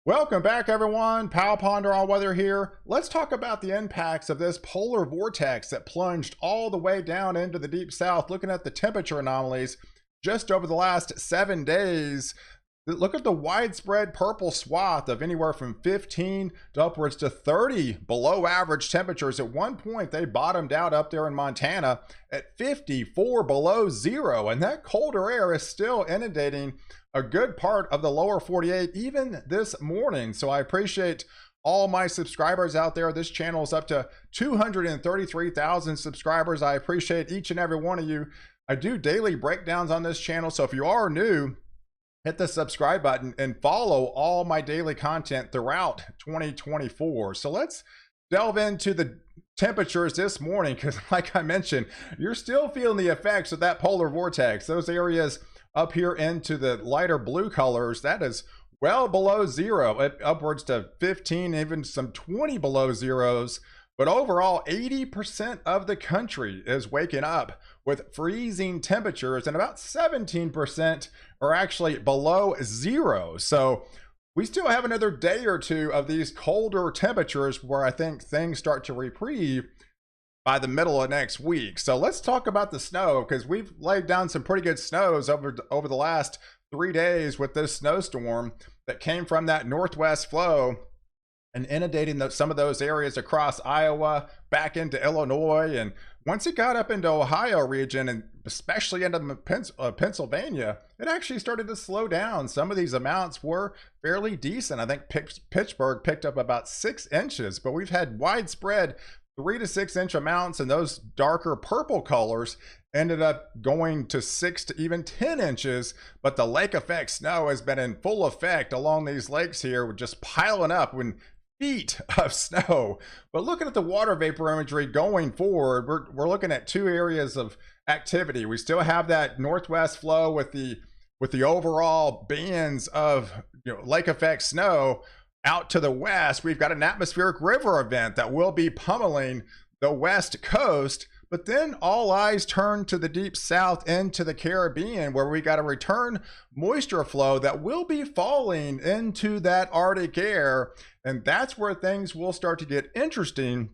Welcome back, everyone. Pal Ponder All Weather here. Let's talk about the impacts of this polar vortex that plunged all the way down into the deep south. Looking at the temperature anomalies just over the last 7 days. Look at the widespread purple swath of anywhere from 15 to upwards to 30 below average temperatures. At one point, they bottomed out up there in Montana at 54 below zero, and that colder air is still inundating a good part of the lower 48 even this morning. So I appreciate all my subscribers out there. This channel is up to 233,000 subscribers. I appreciate each and every one of you. I do daily breakdowns on this channel, so if you are new, hit the subscribe button and follow all my daily content throughout 2024. So let's delve into the temperatures this morning, because like I mentioned, you're still feeling the effects of that polar vortex. Those areas up here into the lighter blue colors, that is well below zero, upwards to 15, even some 20 below zeros. But overall, 80% of the country is waking up with freezing temperatures, and about 17% are actually below zero. So we still have another day or two of these colder temperatures where I think things start to reprieve by the middle of next week. So let's talk about the snow, because we've laid down some pretty good snows over the last 3 days with this snowstorm that came from that northwest flow and inundating some of those areas across Iowa, back into Illinois. And once it got up into Ohio region, and especially into Pennsylvania, it actually started to slow down. Some of these amounts were fairly decent. I think Pittsburgh picked up about 6 inches, but we've had widespread 3 to 6 inch amounts, and those darker purple colors ended up going to 6 to even 10 inches. But the lake effect snow has been in full effect along these lakes here, just piling up when feet of snow. But looking at the water vapor imagery going forward, we're looking at 2 areas of activity. We still have that northwest flow with the overall bands of lake effect snow. Out to the west, we've got an atmospheric river event that will be pummeling the west coast. But then all eyes turn to the deep south into the Caribbean, where we got a return moisture flow that will be falling into that Arctic air. And that's where things will start to get interesting,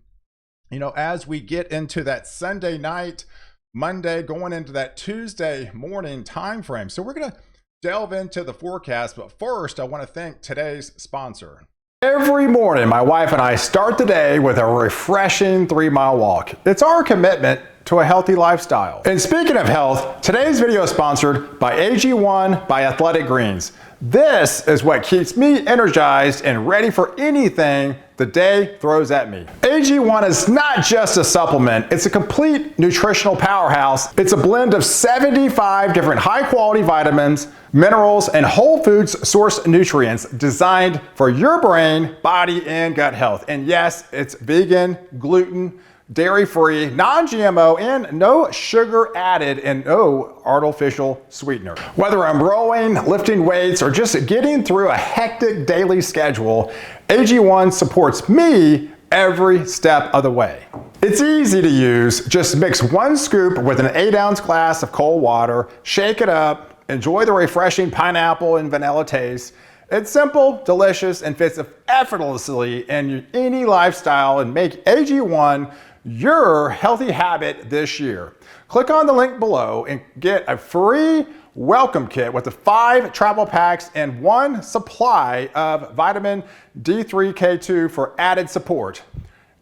as we get into that Sunday night, Monday, going into that Tuesday morning time frame. So we're going to delve into the forecast, but first I want to thank today's sponsor. Every morning, my wife and I start the day with a refreshing 3-mile walk. It's our commitment to a healthy lifestyle. And speaking of health, today's video is sponsored by AG1 by Athletic Greens. This is what keeps me energized and ready for anything the day throws at me. AG1 is not just a supplement, it's a complete nutritional powerhouse. It's a blend of 75 different high-quality vitamins, minerals, and whole foods source nutrients designed for your brain, body, and gut health. And yes, it's vegan, gluten, dairy-free, non-GMO, and no sugar added, and no artificial sweetener. Whether I'm rowing, lifting weights, or just getting through a hectic daily schedule, AG1 supports me every step of the way. It's easy to use. Just mix 1 scoop with an 8-ounce glass of cold water, shake it up, enjoy the refreshing pineapple and vanilla taste. It's simple, delicious, and fits effortlessly in any lifestyle, and make AG1 your healthy habit this year. Click on the link below and get a free welcome kit with the 5 travel packs and 1 supply of vitamin D3K2 for added support.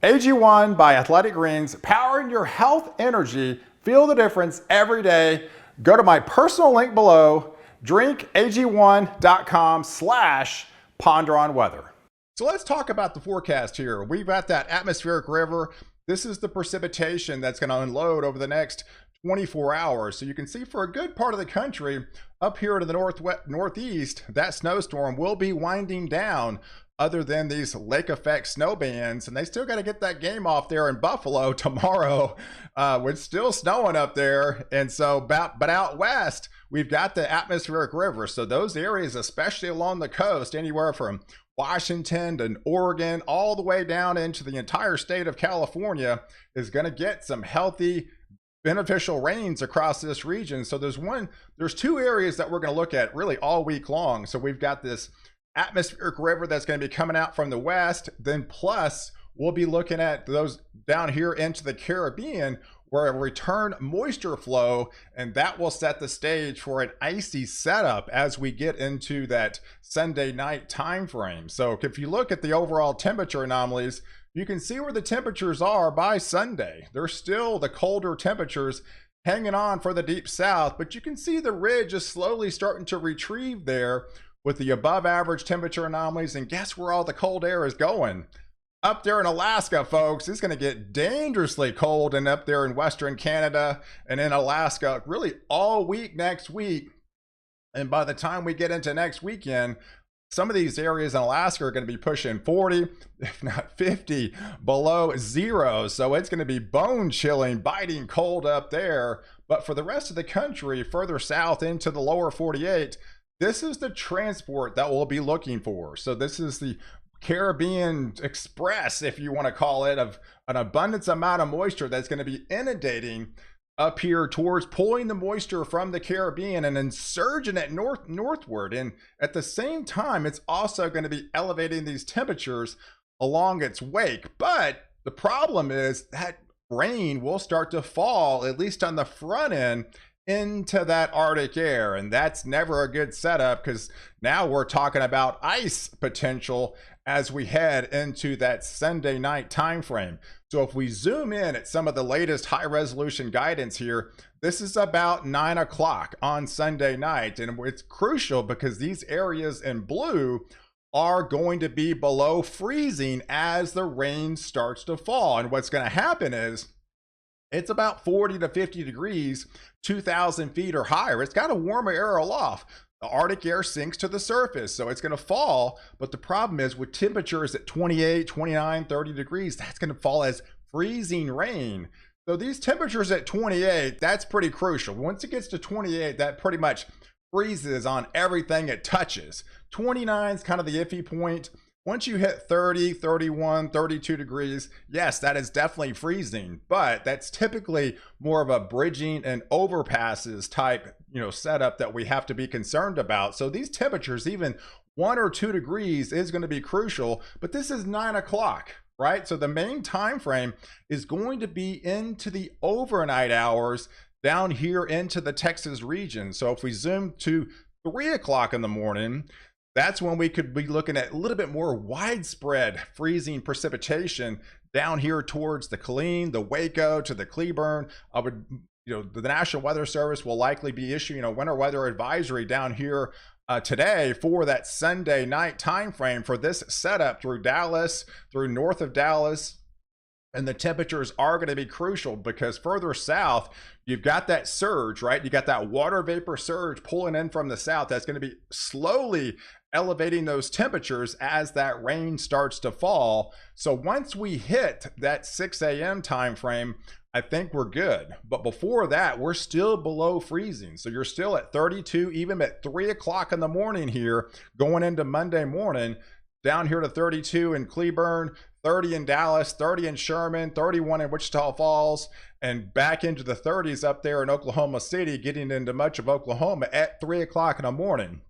AG1 by Athletic Greens, powering your health energy. Feel the difference every day. Go to my personal link below, drinkag1.com/ponderonweather. So let's talk about the forecast here. We've got that atmospheric river. This is the precipitation that's going to unload over the next 24 hours. So you can see for a good part of the country, up here to the northeast, that snowstorm will be winding down, other than these lake effect snow bands. And they still got to get that game off there in Buffalo tomorrow. It's still snowing up there. And so, but out west, we've got the atmospheric river. So those areas, especially along the coast, anywhere from Washington and Oregon, all the way down into the entire state of California, is going to get some healthy, beneficial rains across this region. So there's 2 areas that we're going to look at really all week long. So we've got this atmospheric river that's going to be coming out from the west. Then plus we'll be looking at those down here into the Caribbean, where a return moisture flow, and that will set the stage for an icy setup as we get into that Sunday night time frame. So if you look at the overall temperature anomalies, you can see where the temperatures are by Sunday. They're still the colder temperatures hanging on for the deep south, but you can see the ridge is slowly starting to retrieve there with the above average temperature anomalies. And guess where all the cold air is going? Up there in Alaska, folks. It's going to get dangerously cold, and up there in Western Canada and in Alaska really all week next week. And by the time we get into next weekend, some of these areas in Alaska are going to be pushing 40, if not 50 below zero. So it's going to be bone chilling, biting cold up there. But for the rest of the country, further south into the lower 48, this is the transport that we'll be looking for. So this is the Caribbean Express, if you want to call it, of an abundance amount of moisture that's going to be inundating up here towards pulling the moisture from the Caribbean and then surging it northward. And at the same time, it's also going to be elevating these temperatures along its wake. But the problem is that rain will start to fall, at least on the front end, into that Arctic air, and that's never a good setup, because now we're talking about ice potential as we head into that Sunday night time frame. So if we zoom in at some of the latest high resolution guidance here, this is about 9 o'clock on Sunday night, and it's crucial because these areas in blue are going to be below freezing as the rain starts to fall. And what's going to happen is it's about 40 to 50 degrees, 2,000 feet or higher. It's got a warmer air aloft. The Arctic air sinks to the surface, so it's going to fall. But the problem is with temperatures at 28, 29, 30 degrees, that's going to fall as freezing rain. So these temperatures at 28, that's pretty crucial. Once it gets to 28, that pretty much freezes on everything it touches. 29 is kind of the iffy point. Once you hit 30, 31, 32 degrees, yes, that is definitely freezing, but that's typically more of a bridging and overpasses type, setup that we have to be concerned about. So these temperatures, even 1 or 2 degrees is going to be crucial, but this is 9 o'clock, right? So the main time frame is going to be into the overnight hours down here into the Texas region. So if we zoom to 3 o'clock in the morning, that's when we could be looking at a little bit more widespread freezing precipitation down here towards the Killeen, the Waco, to the Cleburne. The National Weather Service will likely be issuing a winter weather advisory down here today for that Sunday night time frame for this setup through Dallas, through north of Dallas. And the temperatures are going to be crucial because further south, you've got that surge, right? You got that water vapor surge pulling in from the south. That's going to be slowly elevating those temperatures as that rain starts to fall. So once we hit that 6 a.m. time frame, I think we're good. But before that, we're still below freezing. So you're still at 32, even at 3 o'clock in the morning here, going into Monday morning. Down here to 32 in Cleburne, 30 in Dallas, 30 in Sherman, 31 in Wichita Falls, and back into the 30s up there in Oklahoma City, getting into much of Oklahoma at 3 o'clock in the morning.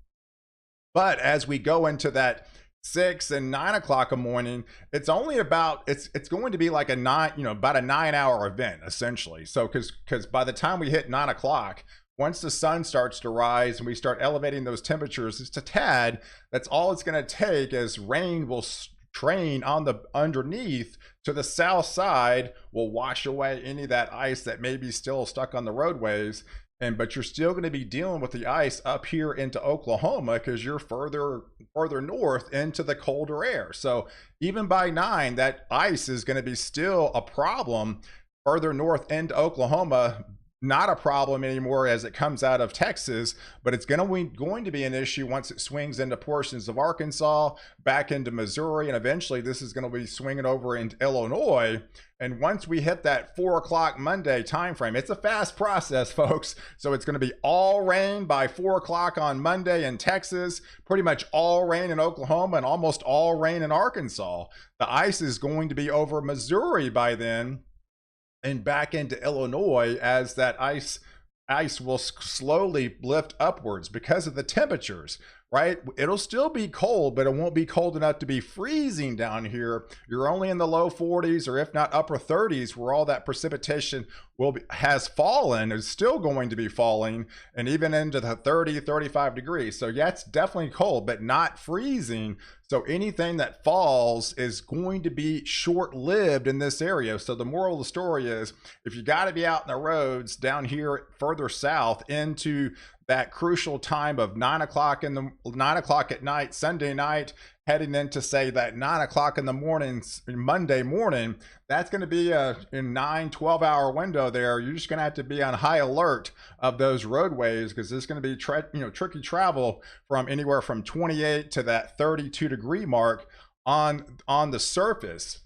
But as we go into that 6 and 9 o'clock in the morning, it's only about, it's going to be like a about a 9-hour event essentially. So because by the time we hit 9 o'clock, once the sun starts to rise and we start elevating those temperatures just a tad, that's all it's going to take, as rain will train on the underneath to the south side, will wash away any of that ice that may be still stuck on the roadways. But you're still going to be dealing with the ice up here into Oklahoma because you're further north into the colder air. So even by 9, that ice is going to be still a problem further north into Oklahoma. Not a problem anymore as it comes out of Texas, but it's going to be an issue once it swings into portions of Arkansas, back into Missouri, and eventually this is going to be swinging over into Illinois. And once we hit that 4 o'clock Monday time frame, it's a fast process, folks. So it's going to be all rain by 4 o'clock on Monday in Texas, pretty much all rain in Oklahoma, and almost all rain in Arkansas. The ice is going to be over Missouri by then, and back into Illinois as that ice will slowly lift upwards because of the temperatures. right? It'll still be cold, but it won't be cold enough to be freezing down here. You're only in the low 40s or if not upper 30s where all that precipitation has fallen, is still going to be falling, and even into the 30, 35 degrees. So yeah, it's definitely cold, but not freezing. So anything that falls is going to be short-lived in this area. So the moral of the story is, if you got to be out in the roads down here further south into that crucial time of 9 o'clock at night, Sunday night, heading into say that 9 o'clock in the morning, Monday morning, that's going to be a 9-12 hour window there. You're just going to have to be on high alert of those roadways, because it's going to be tricky travel from anywhere from 28 to that 32-degree mark on the surface.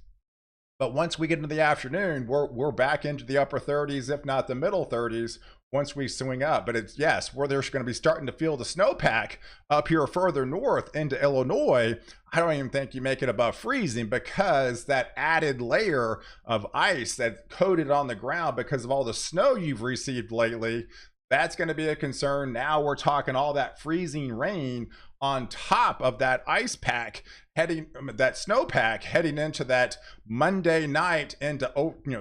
But once we get into the afternoon, we're back into the upper 30s, if not the middle 30s, once we swing up. But it's, yes, where they're going to be starting to feel the snowpack up here further north into Illinois. I don't even think you make it above freezing, because that added layer of ice that's coated on the ground because of all the snow you've received lately, that's going to be a concern. Now we're talking all that freezing rain on top of that ice pack, that snowpack heading into that Monday night into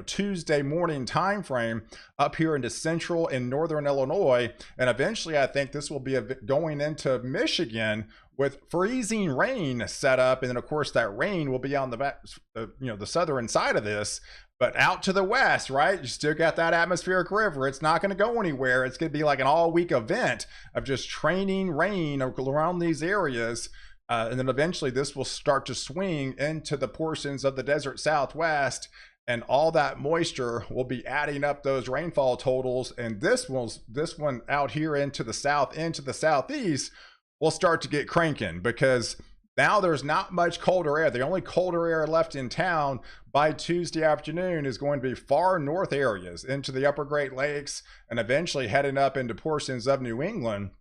Tuesday morning time frame up here into central and northern Illinois. And eventually I think this will be going into Michigan with freezing rain set up, and then of course that rain will be on the southern side of this. But out to the west, right, you still got that atmospheric river. It's not going to go anywhere. It's going to be like an all-week event of just training rain around these areas. And then eventually this will start to swing into the portions of the desert Southwest, and all that moisture will be adding up those rainfall totals. And this one out here into the south, into the southeast, will start to get cranking, because now there's not much colder air. The only colder air left in town by Tuesday afternoon is going to be far north areas into the upper Great Lakes, and eventually heading up into portions of New England,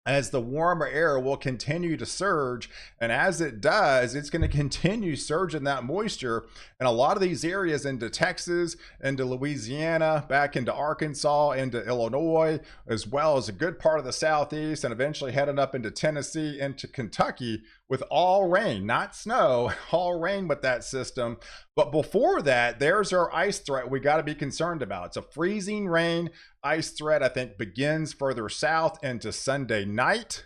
as the warmer air will continue to surge. And as it does, it's going to continue surging that moisture in a lot of these areas into Texas, into Louisiana, back into Arkansas, into Illinois, as well as a good part of the southeast, and eventually heading up into Tennessee, into Kentucky, with all rain, not snow, all rain with that system. But before that, there's our ice threat we got to be concerned about. It's a freezing rain ice threat, I think, begins further south into Sunday night,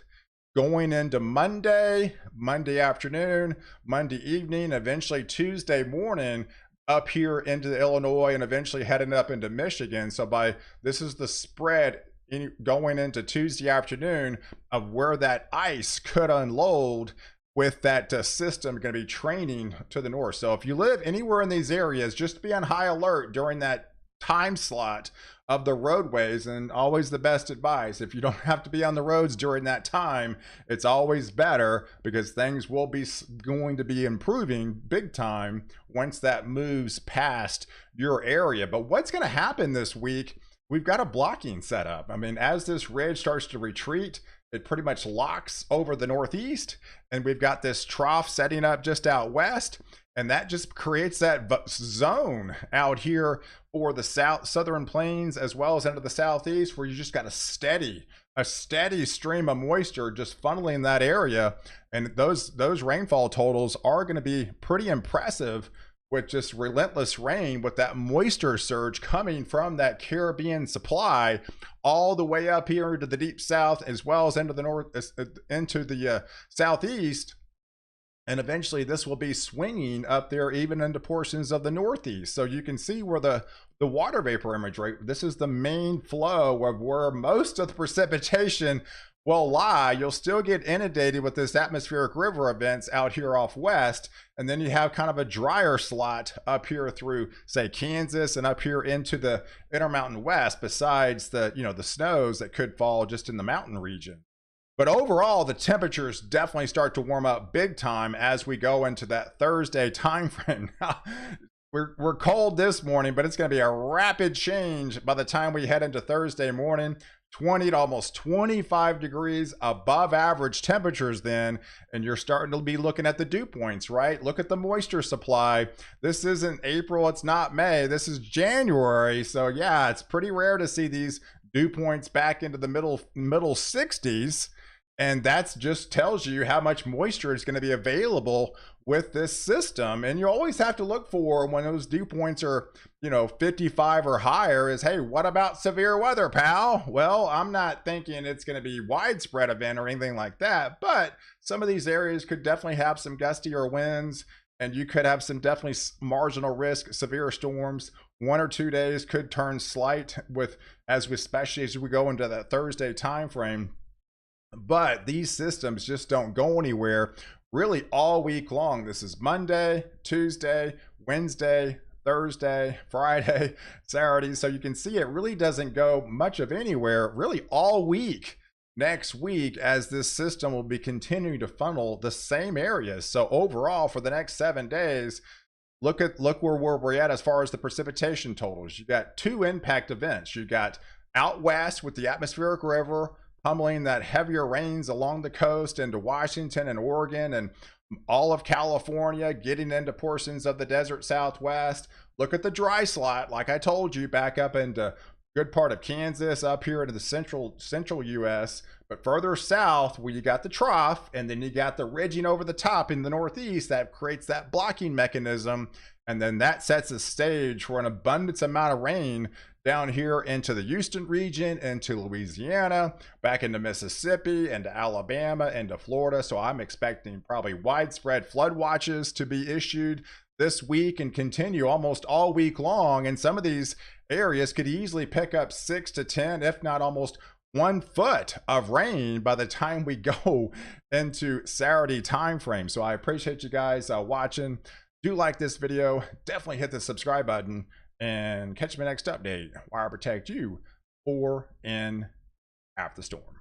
going into Monday afternoon, Monday evening, eventually Tuesday morning up here into the Illinois, and eventually heading up into Michigan. So this is the spread going into Tuesday afternoon of where that ice could unload, with that system going to be training to the north. So if you live anywhere in these areas, just be on high alert during that time slot of the roadways. And always the best advice, if you don't have to be on the roads during that time, it's always better, because things will be going to be improving big time once that moves past your area. But what's going to happen this week? We've got a blocking set up. I mean, as this ridge starts to retreat, it pretty much locks over the northeast, and we've got this trough setting up just out west, and that just creates that zone out here for the southern plains, as well as into the southeast, where you just got a steady stream of moisture just funneling that area. And those rainfall totals are going to be pretty impressive, with just relentless rain, with that moisture surge coming from that Caribbean supply all the way up here into the deep south, as well as into the north, into the southeast. And eventually this will be swinging up there even into portions of the northeast. So you can see where the water vapor imagery, this is the main flow of where most of the precipitation will lie. You'll still get inundated with this atmospheric river events out here off west, and then you have kind of a drier slot up here through, say, Kansas, and up here into the Intermountain West, besides the the snows that could fall just in the mountain region. But overall, the temperatures definitely start to warm up big time as we go into that Thursday time frame. We're cold this morning, but it's going to be a rapid change by the time we head into Thursday morning. 20 to almost 25 degrees above average temperatures then, and you're starting to be looking at the dew points, right? Look at the moisture supply. This isn't April, it's not May, this is January. So yeah, it's pretty rare to see these dew points back into the middle 60s. And that's just tells you how much moisture is going to be available with this system. And you always have to look for, when those dew points are, 55 or higher, is, hey, what about severe weather, pal? Well, I'm not thinking it's going to be widespread event or anything like that, but some of these areas could definitely have some gustier winds, and you could have some definitely marginal risk, severe storms. 1 or 2 days could turn slight especially as we go into that Thursday time frame. But these systems just don't go anywhere really all week long. This is Monday, Tuesday, Wednesday, Thursday, Friday, Saturday. So you can see it really doesn't go much of anywhere really all week next week, as this system will be continuing to funnel the same areas. So overall, for the next 7 days, look where we're at as far as the precipitation totals. You got 2 impact events. You got out west with the atmospheric river pummeling that heavier rains along the coast into Washington and Oregon and all of California, getting into portions of the desert Southwest. Look at the dry slot, like I told you, back up into good part of Kansas, up here into the central US. But further south, where you got the trough, and then you got the ridging over the top in the Northeast, that creates that blocking mechanism, and then that sets a stage for an abundance amount of rain down here into the Houston region, into Louisiana, back into Mississippi, into Alabama, into Florida. So I'm expecting probably widespread flood watches to be issued this week and continue almost all week long. And some of these areas could easily pick up 6 to 10, if not almost 1 foot of rain by the time we go into Saturday time frame. So I appreciate you guys watching. Do like this video, definitely hit the subscribe button, and catch my next update where I protect you for and after the storm.